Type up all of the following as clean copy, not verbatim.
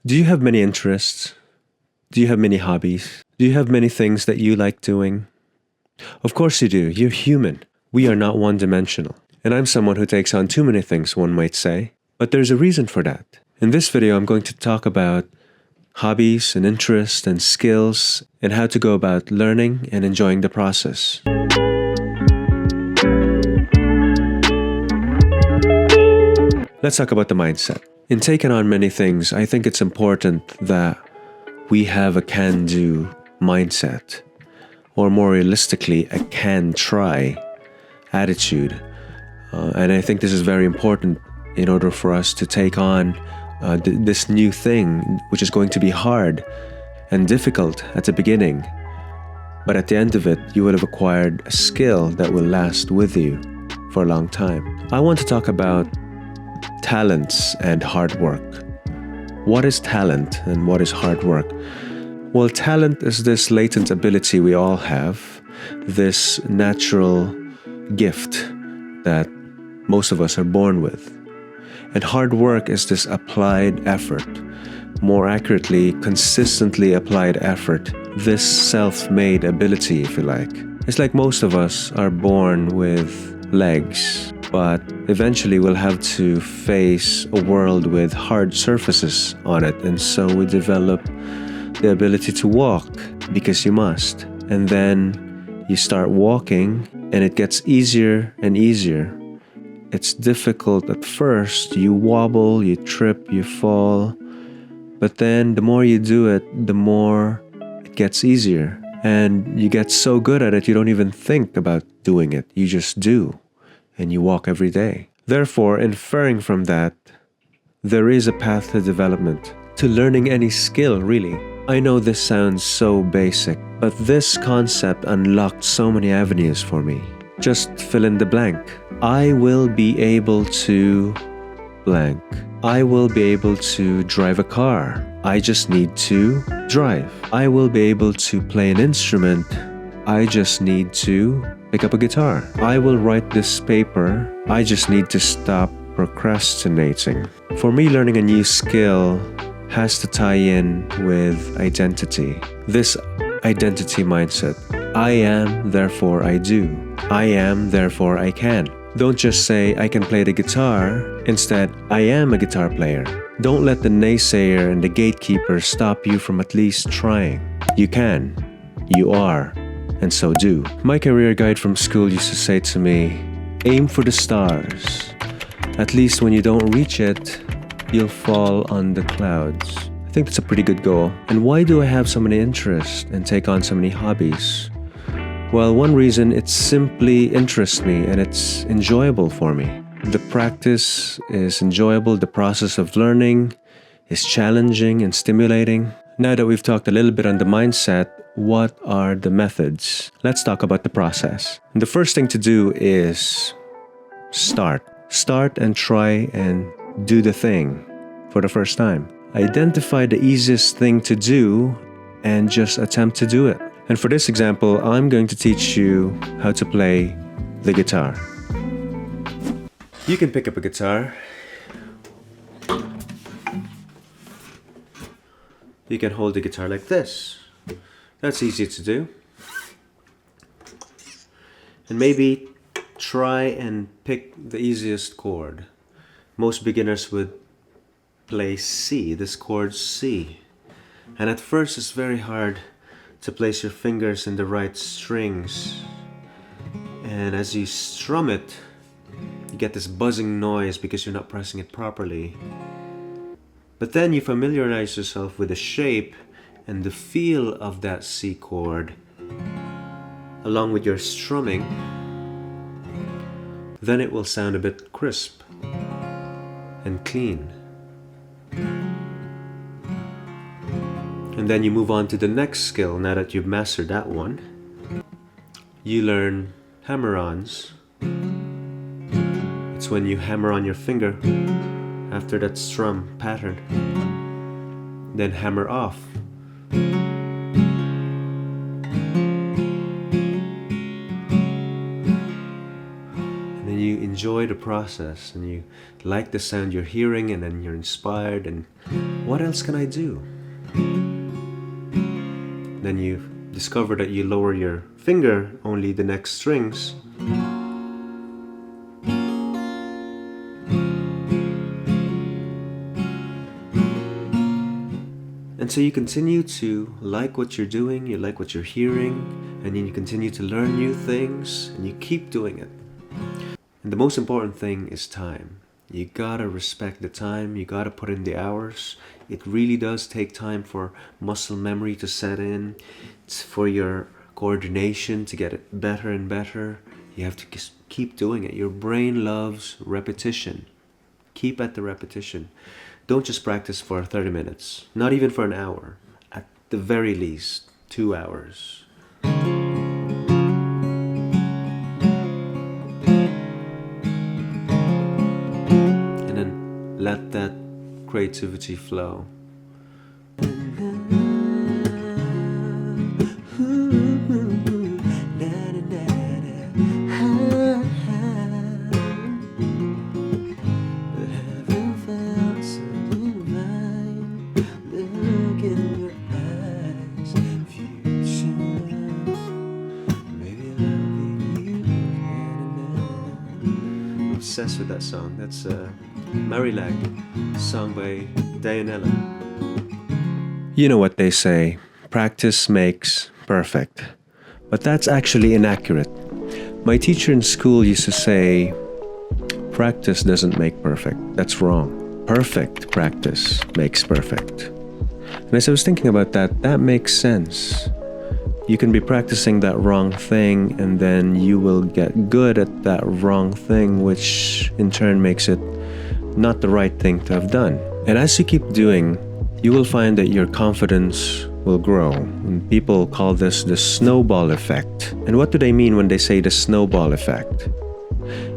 Do you have many interests? Do you have many hobbies? Do you have many things that you like doing? Of course you do. You're human. We are not one-dimensional. And I'm someone who takes on too many things, one might say. But there's a reason for that. In this video, I'm going to talk about hobbies and interests and skills and how to go about learning and enjoying the process. Let's talk about the mindset. In taking on many things, I think it's important that we have a can-do mindset, or more realistically, a can-try attitude. And I think this is very important in order for us to take on this new thing, which is going to be hard and difficult at the beginning. But at the end of it, you will have acquired a skill that will last with you for a long time. I want to talk about talents and hard work. What is talent and what is hard work? Well, talent is this latent ability we all have, this natural gift that most of us are born with. And hard work is this applied effort, more accurately, consistently applied effort, this self-made ability, if you like. It's like most of us are born with legs, but eventually we'll have to face a world with hard surfaces on it, and so we develop the ability to walk because you must. And then you start walking and it gets easier and easier. It's difficult at first. You wobble, you trip, you fall. But then the more you do it, the more it gets easier. And you get so good at it, you don't even think about doing it. You just do. And you walk every day. Therefore, inferring from that, there is a path to development, to learning any skill, really. I know this sounds so basic, but this concept unlocked so many avenues for me. Just fill in the blank. I will be able to blank. I will be able to drive a car. I just need to drive. I will be able to play an instrument. I just need to pick up a guitar. I will write this paper. I just need to stop procrastinating. For me, learning a new skill has to tie in with identity. This identity mindset. I am, therefore I do. I am, therefore I can. Don't just say, I can play the guitar. Instead, I am a guitar player. Don't let the naysayer and the gatekeeper stop you from at least trying. You can. You are. And so do. My career guide from school used to say to me, aim for the stars. At least when you don't reach it, you'll fall on the clouds. I think that's a pretty good goal. And why do I have so many interests and take on so many hobbies? Well, one reason, it simply interests me and it's enjoyable for me. The practice is enjoyable. The process of learning is challenging and stimulating. Now that we've talked a little bit on the mindset, what are the methods? Let's talk about the process. And the first thing to do is start. Start and try and do the thing for the first time. Identify the easiest thing to do and just attempt to do it. And for this example, I'm going to teach you how to play the guitar. You can pick up a guitar. You can hold the guitar like this. That's easy to do. And maybe try and pick the easiest chord. Most beginners would play C, this chord C. And at first it's very hard to place your fingers in the right strings. And as you strum it, you get this buzzing noise because you're not pressing it properly. But then you familiarize yourself with the shape and the feel of that C chord along with your strumming. Then it will sound a bit crisp and clean. And then you move on to the next skill. Now that you've mastered that one, you learn hammer-ons. It's when you hammer on your finger after that strum pattern. Then hammer off. And then enjoy the process and you like the sound you're hearing, and then you're inspired and what else can I do? Then you discover that you lower your finger only the next strings. And so you continue to like what you're doing, you like what you're hearing, and then you continue to learn new things, and you keep doing it. And the most important thing is time. You gotta respect the time, you gotta put in the hours. It really does take time for muscle memory to set in. It's for your coordination to get it better and better. You have to keep doing it. Your brain loves repetition. Keep at the repetition. Don't just practice for 30 minutes, not even for an hour. At the very least, 2 hours. And then let that creativity flow. Obsessed with that song. That's Marilag, song by Dianella. You know what they say, practice makes perfect. But that's actually inaccurate. My teacher in school used to say, practice doesn't make perfect. That's wrong. Perfect practice makes perfect. And as I was thinking about that, that makes sense. You can be practicing that wrong thing and then you will get good at that wrong thing, which in turn makes it not the right thing to have done. And as you keep doing, you will find that your confidence will grow. And people call this the snowball effect. And what do they mean when they say the snowball effect?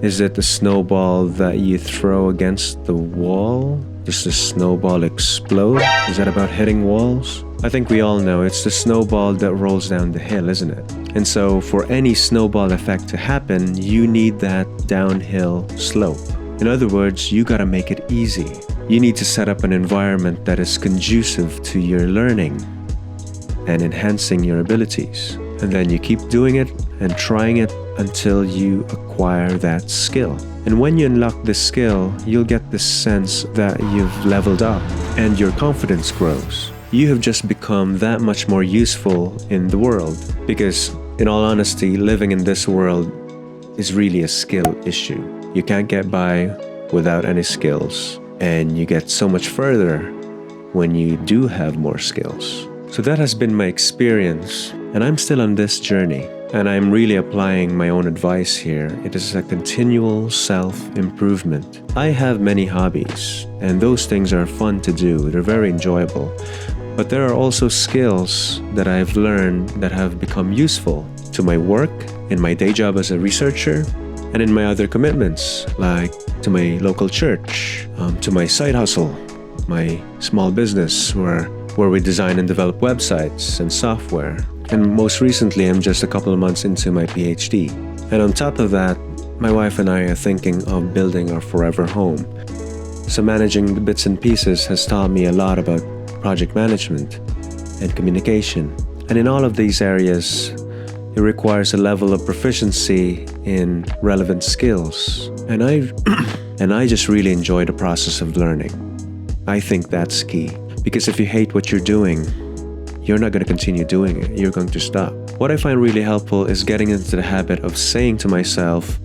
Is it the snowball that you throw against the wall? Does the snowball explode? Is that about hitting walls? I think we all know it's the snowball that rolls down the hill, isn't it? And so for any snowball effect to happen, you need that downhill slope. In other words, you gotta make it easy. You need to set up an environment that is conducive to your learning and enhancing your abilities. And then you keep doing it and trying it until you acquire that skill. And when you unlock this skill, you'll get this sense that you've leveled up and your confidence grows. You have just become that much more useful in the world. Because, in all honesty, living in this world is really a skill issue. You can't get by without any skills. And you get so much further when you do have more skills. So that has been my experience. And I'm still on this journey. And I'm really applying my own advice here. It is a continual self-improvement. I have many hobbies, and those things are fun to do. They're very enjoyable. But there are also skills that I've learned that have become useful to my work, in my day job as a researcher, and in my other commitments, like to my local church, to my side hustle, my small business where we design and develop websites and software. And most recently, I'm just a couple of months into my PhD. And on top of that, my wife and I are thinking of building our forever home. So managing the bits and pieces has taught me a lot about project management and communication. And in all of these areas, it requires a level of proficiency in relevant skills. And I just really enjoy the process of learning. I think that's key. Because if you hate what you're doing, you're not going to continue doing it. You're going to stop. What I find really helpful is getting into the habit of saying to myself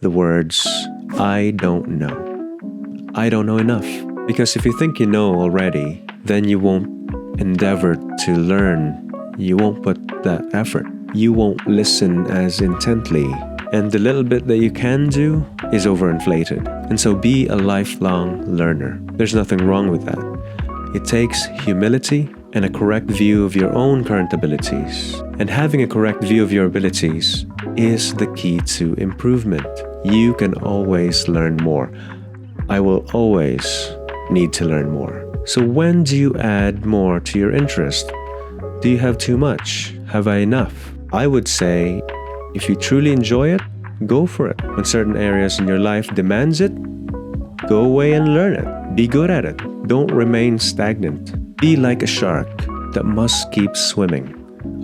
the words, I don't know. I don't know enough. Because if you think you know already, then you won't endeavor to learn. You won't put that effort. You won't listen as intently. And the little bit that you can do is overinflated. And so be a lifelong learner. There's nothing wrong with that. It takes humility and a correct view of your own current abilities. And having a correct view of your abilities is the key to improvement. You can always learn more. I will always need to learn more. So when do you add more to your interest? Do you have too much? Have I enough? I would say, if you truly enjoy it, go for it. When certain areas in your life demands it, go away and learn it. Be good at it. Don't remain stagnant. Be like a shark that must keep swimming.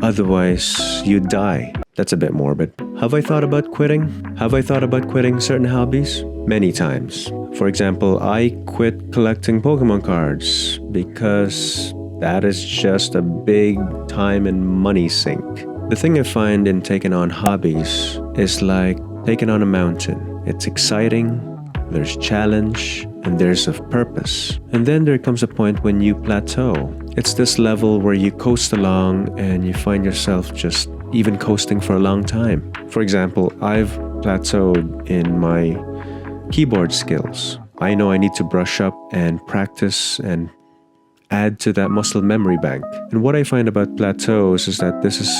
Otherwise, you die. That's a bit morbid. Have I thought about quitting? Have I thought about quitting certain hobbies? Many times. For example, I quit collecting Pokemon cards because that is just a big time and money sink. The thing I find in taking on hobbies is like taking on a mountain. It's exciting, there's challenge, and there's a purpose. And then there comes a point when you plateau. It's this level where you coast along and you find yourself just even coasting for a long time. For example, I've plateaued in my keyboard skills. I know I need to brush up and practice and add to that muscle memory bank. And what I find about plateaus is that this is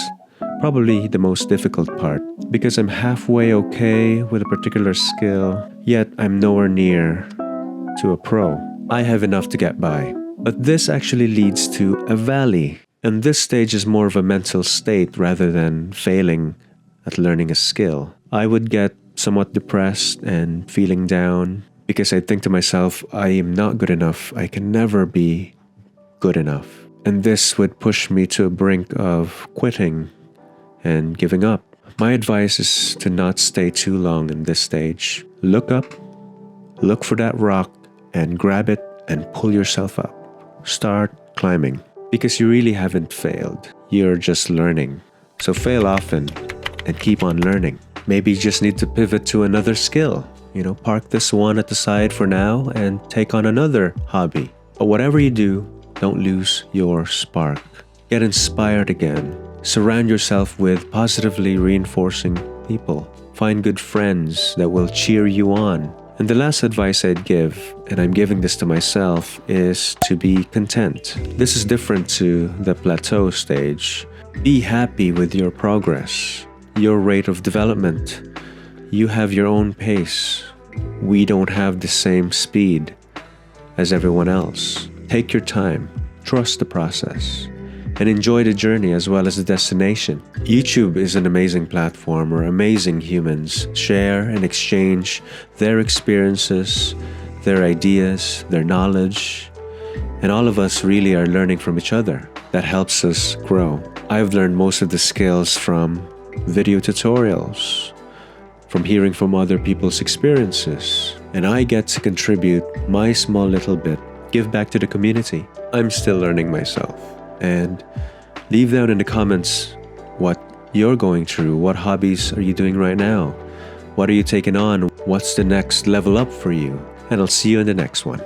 probably the most difficult part because I'm halfway okay with a particular skill, yet I'm nowhere near to a pro. I have enough to get by. But this actually leads to a valley. And this stage is more of a mental state rather than failing at learning a skill. I would get somewhat depressed and feeling down because I think to myself, I am not good enough. I can never be good enough. And this would push me to a brink of quitting and giving up. My advice is to not stay too long in this stage. Look up, look for that rock, and grab it and pull yourself up. Start climbing. Because you really haven't failed. You're just learning. So fail often and keep on learning. Maybe you just need to pivot to another skill. Park this one at the side for now and take on another hobby. But whatever you do, don't lose your spark. Get inspired again. Surround yourself with positively reinforcing people. Find good friends that will cheer you on. And the last advice I'd give, and I'm giving this to myself, is to be content. This is different to the plateau stage. Be happy with your progress, your rate of development. You have your own pace. We don't have the same speed as everyone else. Take your time, trust the process, and enjoy the journey as well as the destination. YouTube is an amazing platform where amazing humans share and exchange their experiences, their ideas, their knowledge, and all of us really are learning from each other. That helps us grow. I've learned most of the skills from video tutorials, from hearing from other people's experiences, and I get to contribute my small little bit, give back to the community. I'm still learning myself. And leave down in the comments what you're going through. What hobbies are you doing right now? What are you taking on? What's the next level up for you? And I'll see you in the next one.